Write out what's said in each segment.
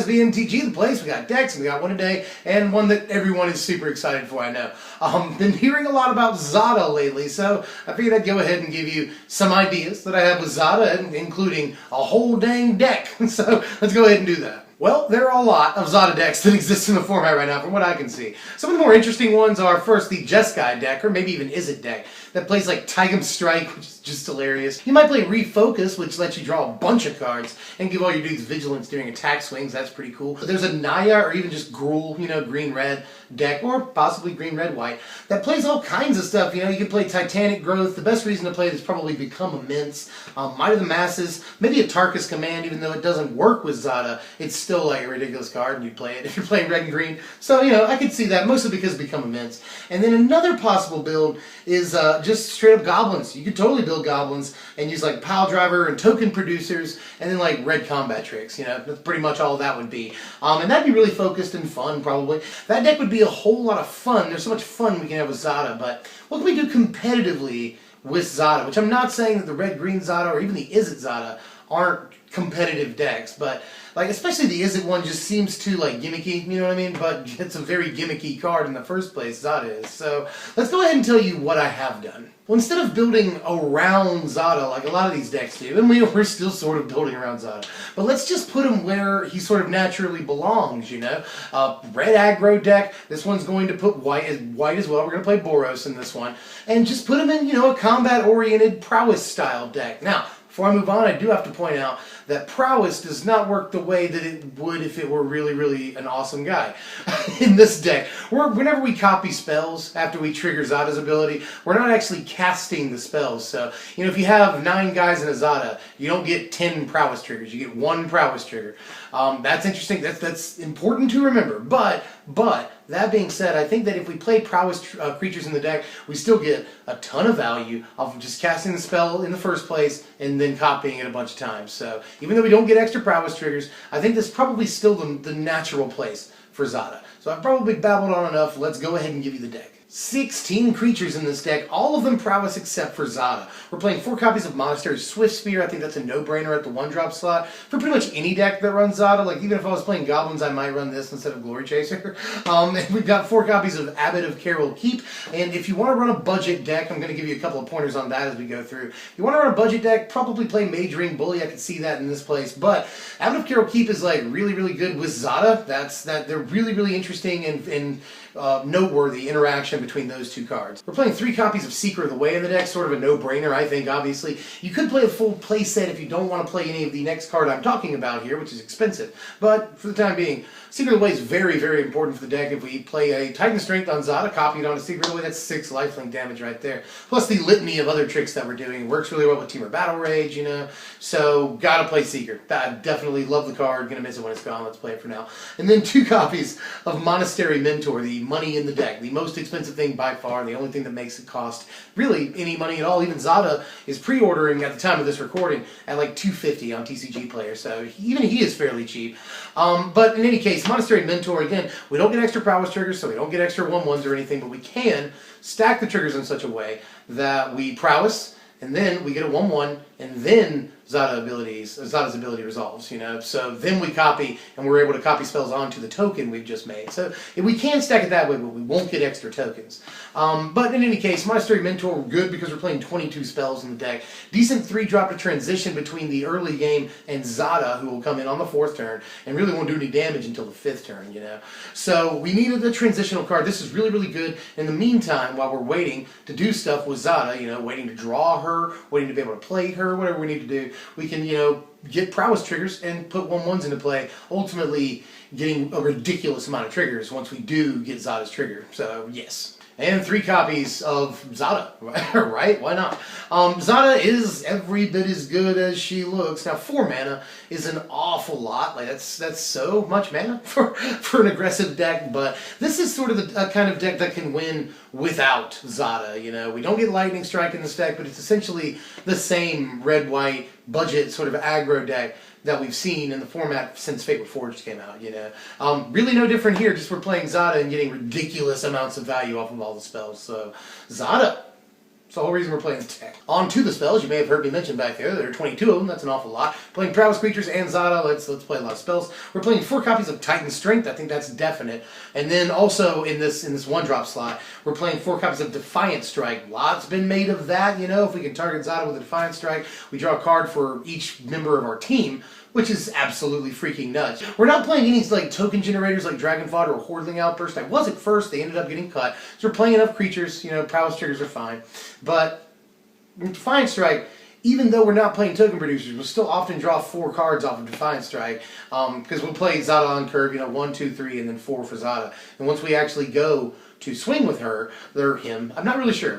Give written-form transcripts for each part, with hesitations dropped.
be MTG the place. We got decks, and we got one a day, and one that everyone is super excited for, I know. Been hearing a lot about Zada lately, so I figured I'd go ahead and give you some ideas that I have with Zada, including a whole dang deck. So let's go ahead and do that. Well, there are a lot of Zada decks that exist in the format right now, from what I can see. Some of the more interesting ones are, first, the Jeskai deck, or maybe even Is It deck, that plays like Tigum Strike, which is just hilarious. You might play Refocus, which lets you draw a bunch of cards, and give all your dudes Vigilance during attack swings. That's pretty cool. But there's a Naya, or even just Gruul, you know, green-red deck, or possibly green-red-white, that plays all kinds of stuff. You know, you can play Titanic Growth. The best reason to play it is probably Become Immense, Might of the Masses, maybe a Tarkus Command, even though it doesn't work with Zada. It's still like a ridiculous card, and you play it if you're playing red and green. So, you know, I could see that, mostly because of Become Immense. And then another possible build is just straight up goblins. You could totally build goblins and use like pile driver and token producers, and then like red combat tricks. You know, that's pretty much all that would be. And that'd be really focused and fun, probably. That deck would be a whole lot of fun. There's so much fun we can have with Zada, but what can we do competitively with Zada? Which I'm not saying that the red-green Zada or even the Is It Zada aren't competitive decks, but like especially the Is It one just seems too like gimmicky, you know what I mean? But it's a very gimmicky card in the first place, Zada is. So let's go ahead and tell you what I have done. Well, instead of building around Zada like a lot of these decks do, and we're still sort of building around Zada, but let's just put him where he sort of naturally belongs, you know? Red aggro deck, this one's going to put white as well. We're going to play Boros in this one. And just put him in, you know, a combat-oriented prowess style deck. Now, before I move on, I do have to point out that prowess does not work the way that it would if it were really, really an awesome guy. In this deck, whenever we copy spells after we trigger Zada's ability, we're not actually casting the spells. So, you know, if you have 9 guys in a Zada, you don't get 10 prowess triggers. You get 1 prowess trigger. That's interesting. That's important to remember. But that being said, I think that if we play prowess creatures in the deck, we still get a ton of value of just casting the spell in the first place and then copying it a bunch of times. So even though we don't get extra prowess triggers, I think this is probably still the natural place for Zada. So I've probably babbled on enough. Let's go ahead and give you the deck. 16 creatures in this deck, all of them prowess except for Zada. We're playing 4 copies of Monastery Swift Spear. I think that's a no-brainer at the 1-drop slot for pretty much any deck that runs Zada. Like, even if I was playing Goblins, I might run this instead of Glory Chaser. And we've got 4 copies of Abbot of Carol Keep. And if you want to run a budget deck, I'm going to give you a couple of pointers on that as we go through. If you want to run a budget deck, probably play Mage Ring Bully. I could see that in this place. But Abbot of Carol Keep is like really, really good with Zada. They're really, really interesting and noteworthy interaction between those 2 cards. We're playing 3 copies of Seeker of the Way in the deck, sort of a no-brainer, I think, obviously. You could play a full play set if you don't want to play any of the next card I'm talking about here, which is expensive. But for the time being, Seeker of the Way is very, very important for the deck. If we play a Titan Strength on Zada, copy it on a Seeker of the Way, that's 6 lifelink damage right there. Plus the litany of other tricks that we're doing. It works really well with Temur Battle Rage, you know. So, gotta play Seeker. I definitely love the card. Gonna miss it when it's gone. Let's play it for now. And then 2 copies of Monastery Mentor, the money in the deck. The most expensive thing by far, the only thing that makes it cost really any money at all. Even Zada is pre-ordering at the time of this recording at like $250 on TCG Player, so even he is fairly cheap. But in any case, Monastery Mentor, again, we don't get extra prowess triggers, so we don't get extra 1/1s or anything, but we can stack the triggers in such a way that we prowess, and then we get a 1/1, and then Zada's ability resolves, you know. So then we copy, and we're able to copy spells onto the token we've just made. So we can stack it that way, but we won't get extra tokens. But in any case, Monastery Mentor, good because we're playing 22 spells in the deck. Decent 3-drop to transition between the early game and Zada, who will come in on the 4th turn, and really won't do any damage until the 5th turn, you know. So we needed a transitional card. This is really, really good. In the meantime, while we're waiting to do stuff with Zada, you know, waiting to draw her, waiting to be able to play her, whatever we need to do, we can, you know, get prowess triggers and put 1/1s into play, ultimately getting a ridiculous amount of triggers once we do get Zada's trigger. So, yes. And 3 copies of Zada, right? Why not? Zada is every bit as good as she looks. Now, 4 mana is an awful lot. Like that's so much mana for an aggressive deck. But this is sort of a kind of deck that can win without Zada. You know, we don't get Lightning Strike in this deck, but it's essentially the same red-white budget sort of aggro deck that we've seen in the format since Fate Reforged came out, you know. Really no different here, just we're playing Zada and getting ridiculous amounts of value off of all the spells. So, Zada the whole reason we're playing tech. On to the spells, you may have heard me mention back there. There are 22 of them, that's an awful lot. Playing Prowess creatures and Zada, let's play a lot of spells. We're playing 4 copies of Titan Strength, I think that's definite. And then also in this 1-drop slot, we're playing 4 copies of Defiant Strike. Lots been made of that, you know, if we can target Zada with a Defiant Strike, we draw a card for each member of our team, which is absolutely freaking nuts. We're not playing any like token generators like Dragon Fodder or Hordling Outburst. I was at first, they ended up getting cut. So we're playing enough creatures, you know, Prowess triggers are fine. But Defiant Strike, even though we're not playing token producers, we'll still often draw 4 cards off of Defiant Strike, because we'll play Zada on curve, you know, 1, 2, 3, and then 4 for Zada. And once we actually go to swing with her, or him, I'm not really sure,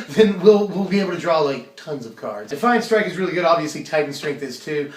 then we'll be able to draw like tons of cards. Defiant Strike is really good, obviously Titan Strength is too.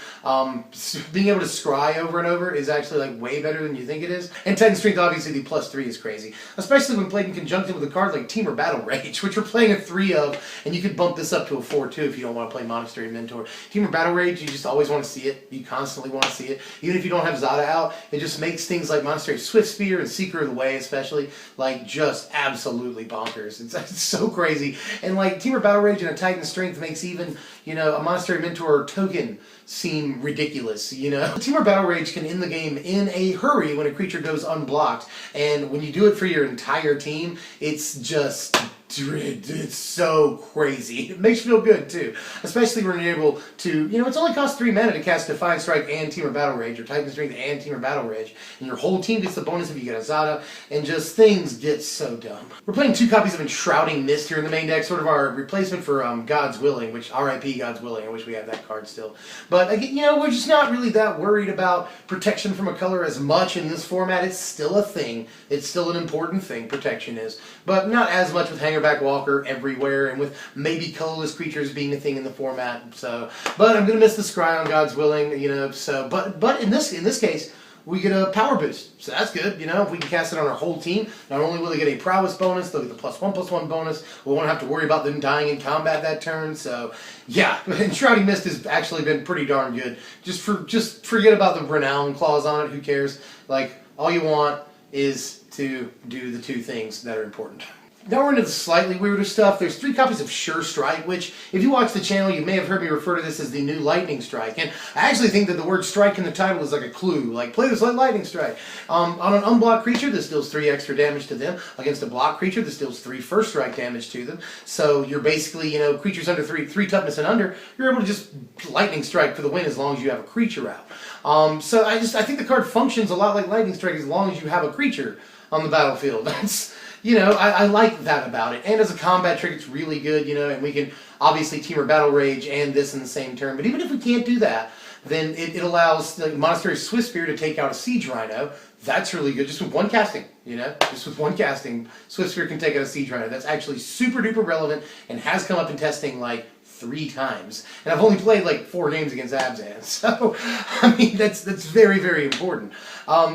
Being able to scry over and over is actually like way better than you think it is. And Titan Strength, obviously the +3 is crazy, especially when played in conjunction with a card like Temur Battle Rage, which we're playing a 3 of, and you could bump this up to a 4 too if you don't want to play Monastery Mentor. Temur Battle Rage, you just always want to see it, you constantly want to see it. Even if you don't have Zada out, it just makes things like Monastery Swift Spear and Seeker of the Way especially, like just absolutely bonkers. It's so crazy. And like Temur Battle Rage and a Titan Strength makes even, you know, a Monastery Mentor token seem ridiculous, you know? Temur Battle Rage can end the game in a hurry when a creature goes unblocked, and when you do it for your entire team, it's just... it's so crazy. It makes you feel good too, especially when you're able to, you know, it's only costs 3 mana to cast Defiant Strike and Temur Battle Rage, or Titan Strength and Temur Battle Rage, and your whole team gets the bonus if you get a Zada, and just things get so dumb. We're playing 2 copies of Enshrouding Mist here in the main deck, sort of our replacement for God's Willing, which RIP God's Willing, I wish we had that card still. But again, you know, we're just not really that worried about protection from a color as much in this format. It's still a thing. It's still an important thing, protection is, but not as much with Hangerback Walker everywhere, and with maybe colorless creatures being a thing in the format. So, but I'm gonna miss the scry on God's Willing, you know. So, but in this case, we get a power boost, so that's good. You know, if we can cast it on our whole team, not only will they get a prowess bonus, they'll get the +1/+1 bonus. We won't have to worry about them dying in combat that turn. So, yeah, Enshrouding Mist has actually been pretty darn good. Just forget about the renown clause on it. Who cares? Like, all you want is to do the 2 things that are important. Now we're into the slightly weirder stuff. There's 3 copies of Sure Strike, which, if you watch the channel, you may have heard me refer to this as the new Lightning Strike. And I actually think that the word strike in the title is like a clue, like, play this like Lightning Strike. On an unblocked creature, this deals 3 extra damage to them. Against a blocked creature, this deals 3 first strike damage to them. So you're basically, you know, creatures under 3 toughness and under, you're able to just Lightning Strike for the win as long as you have a creature out. So I think the card functions a lot like Lightning Strike as long as you have a creature on the battlefield. That's... You know, I like that about it. And as a combat trick, it's really good, you know, and we can obviously Temur Battle Rage and this in the same turn. But even if we can't do that, then it allows the Monastery Swift Spear to take out a Siege Rhino. That's really good, just with 1 casting, you know? Just with 1 casting, Swift Spear can take out a Siege Rhino. That's actually super duper relevant and has come up in testing like 3 times. And I've only played like 4 games against Abzan. So, I mean, that's very, very important.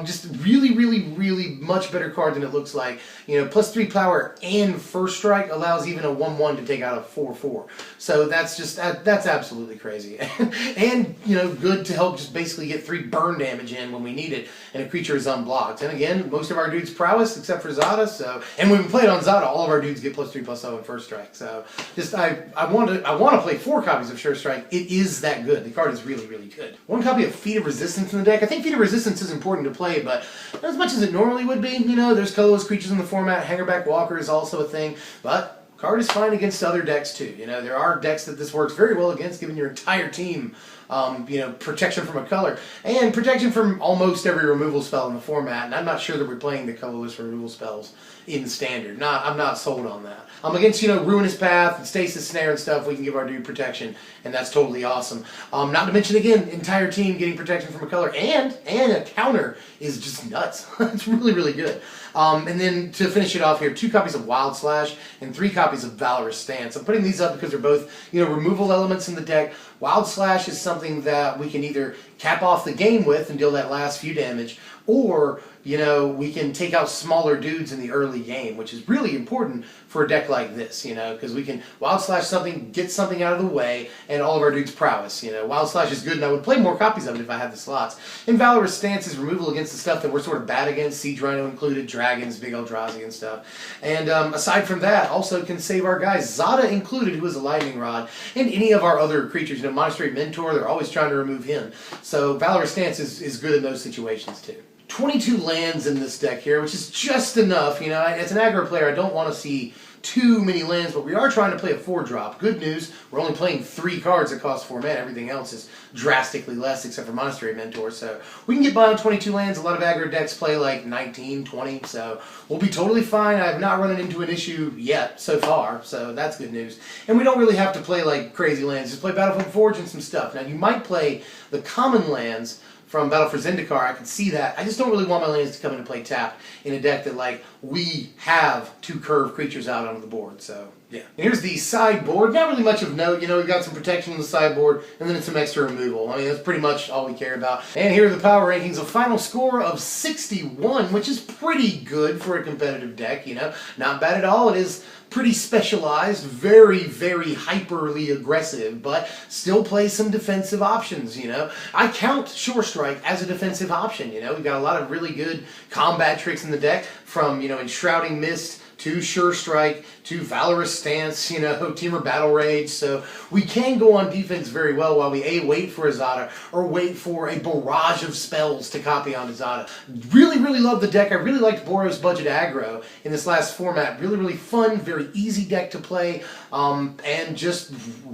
Just really, really, really much better card than it looks like. You know, +3 power and first strike allows even a 1/1 to take out a 4/4. So that's just, that's absolutely crazy. And, you know, good to help just basically get 3 burn damage in when we need it, and a creature is unblocked. And again, most of our dudes prowess, except for Zada, so, and when we play it on Zada, all of our dudes get +3/+0 in first strike. So, just, I want to play 4 copies of Sure Strike. It is that good. The card is really, really good. 1 copy of Feat of Resistance in the deck. I think Feat of Resistance is important to play, but not as much as it normally would be. You know, there's colorless creatures in the format. Hangerback Walker is also a thing, but card is fine against other decks too. You know, there are decks that this works very well against, giving your entire team, you know, protection from a color, and protection from almost every removal spell in the format. And I'm not sure that we're playing the colorless removal spells in Standard. I'm not sold on that. Against, you know, Ruinous Path and Stasis Snare and stuff, we can give our dude protection, and that's totally awesome. Not to mention, again, entire team getting protection from a color, and a counter is just nuts. It's really, really good. And then to finish it off here, 2 copies of Wild Slash and 3 copies of Valorous Stance. I'm putting these up because they're both, you know, removal elements in the deck. Wild Slash is something that we can either cap off the game with and deal that last few damage, or you know, we can take out smaller dudes in the early game, which is really important for a deck like this, you know, because we can Wild Slash something, get something out of the way, and all of our dudes' prowess, you know. Wild Slash is good, and I would play more copies of it if I had the slots. And Valorous Stance is removal against the stuff that we're sort of bad against, Siege Rhino included, dragons, big Eldrazi and stuff. And aside from that, also can save our guys, Zada included, who is a lightning rod, and any of our other creatures, you know, Monastery Mentor, they're always trying to remove him. So Valorous Stance is good in those situations too. 22 lands in this deck here, which is just enough. You know, as an aggro player, I don't want to see too many lands, but we are trying to play a 4-drop. Good news, we're only playing 3 cards that cost 4 mana. Everything else is drastically less except for Monastery Mentor, so we can get by on 22 lands. A lot of aggro decks play like 19, 20, so we'll be totally fine. I have not run into an issue yet so far, so that's good news. And we don't really have to play like crazy lands. Just play Battle for the Forge and some stuff. Now, you might play the common lands from Battle for Zendikar. I can see that. I just don't really want my lands to come into play tapped in a deck that, like, we have 2 curved creatures out onto the board, so yeah. And here's the sideboard. Not really much of note. You know, we've got some protection on the sideboard, and then some extra removal. I mean, that's pretty much all we care about. And here are the power rankings. A final score of 61, which is pretty good for a competitive deck, you know. Not bad at all. It is pretty specialized, very, very hyperly aggressive, but still plays some defensive options, you know. I count Shore Strike as a defensive option, you know. We've got a lot of really good combat tricks in the deck, from, you know, Enshrouding Mist to Sure Strike, to Valorous Stance, you know, Temur Battle Rage. So we can go on defense very well while we wait for a Zada, or wait for a barrage of spells to copy onto Zada. Really, really love the deck. I really liked Boros Budget Aggro in this last format. Really, really fun, very easy deck to play, and just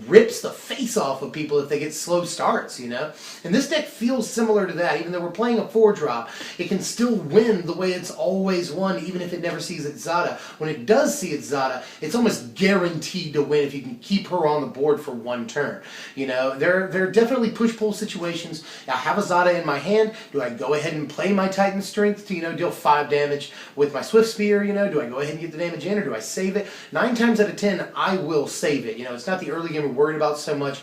rips the face off of people if they get slow starts, you know. And this deck feels similar to that. Even though we're playing a 4-drop, it can still win the way it's always won, even if it never sees its Zada. When it does see its Zada, it's almost guaranteed to win if you can keep her on the board for 1 turn. You know, there are definitely push-pull situations. I have a Zada in my hand. Do I go ahead and play my Titan Strength to, you know, deal 5 damage with my Swift Spear, you know? Do I go ahead and get the damage in, or do I save it? 9 times out of 10, I will save it. You know, it's not the early game we're worried about so much.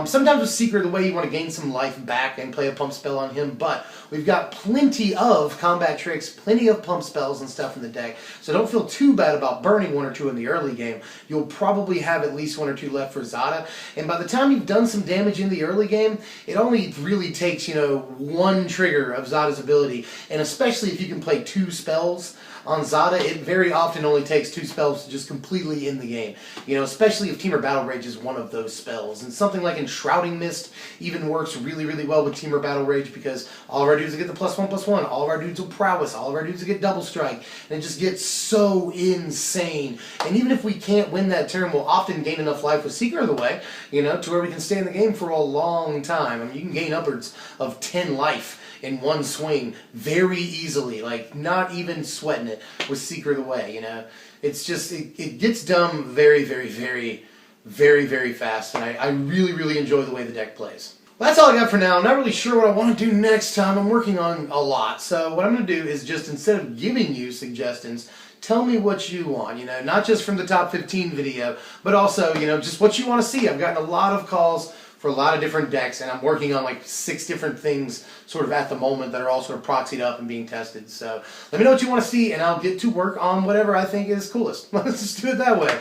Sometimes with Seeker, the way you want to gain some life back and play a pump spell on him, but we've got plenty of combat tricks, plenty of pump spells and stuff in the deck, so don't feel too bad about burning 1 or 2 in the early game. You'll probably have at least 1 or 2 left for Zada, and by the time you've done some damage in the early game, it only really takes, you know, 1 trigger of Zada's ability, and especially if you can play 2 spells on Zada, it very often only takes 2 spells to just completely end the game. You know, especially if Temur Battle Rage is one of those spells. And something like Enshrouding Mist even works really, really well with Temur Battle Rage, because all of our dudes will get the +1/+1, all of our dudes will prowess, all of our dudes will get double strike, and it just gets so insane. And even if we can't win that turn, we'll often gain enough life with Seeker of the Way, you know, to where we can stay in the game for a long time. I mean, you can gain upwards of 10 life in 1 swing very easily, like not even sweating it with Seeker of the Way, you know. It's just, it gets dumb very, very, very, very, very fast, and I really, really enjoy the way the deck plays. Well, that's all I got for now. I'm not really sure what I want to do next time. I'm working on a lot, so what I'm going to do is just, instead of giving you suggestions, tell me what you want, you know, not just from the top 15 video, but also, you know, just what you want to see. I've gotten a lot of calls for a lot of different decks, and I'm working on like 6 different things sort of at the moment that are all sort of proxied up and being tested. So let me know what you want to see, and I'll get to work on whatever I think is coolest. Let's just do it that way.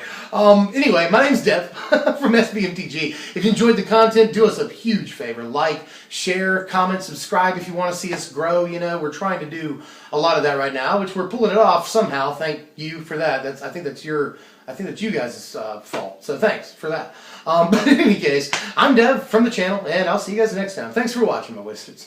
Anyway, my name's Dev from MTG. If you enjoyed the content, do us a huge favor. Like, share, comment, subscribe if you want to see us grow. You know, we're trying to do a lot of that right now, which we're pulling it off somehow. Thank you for that. I think that's you guys' fault. So thanks for that. But in any case, I'm Dev from the channel, and I'll see you guys next time. Thanks for watching, my wizards.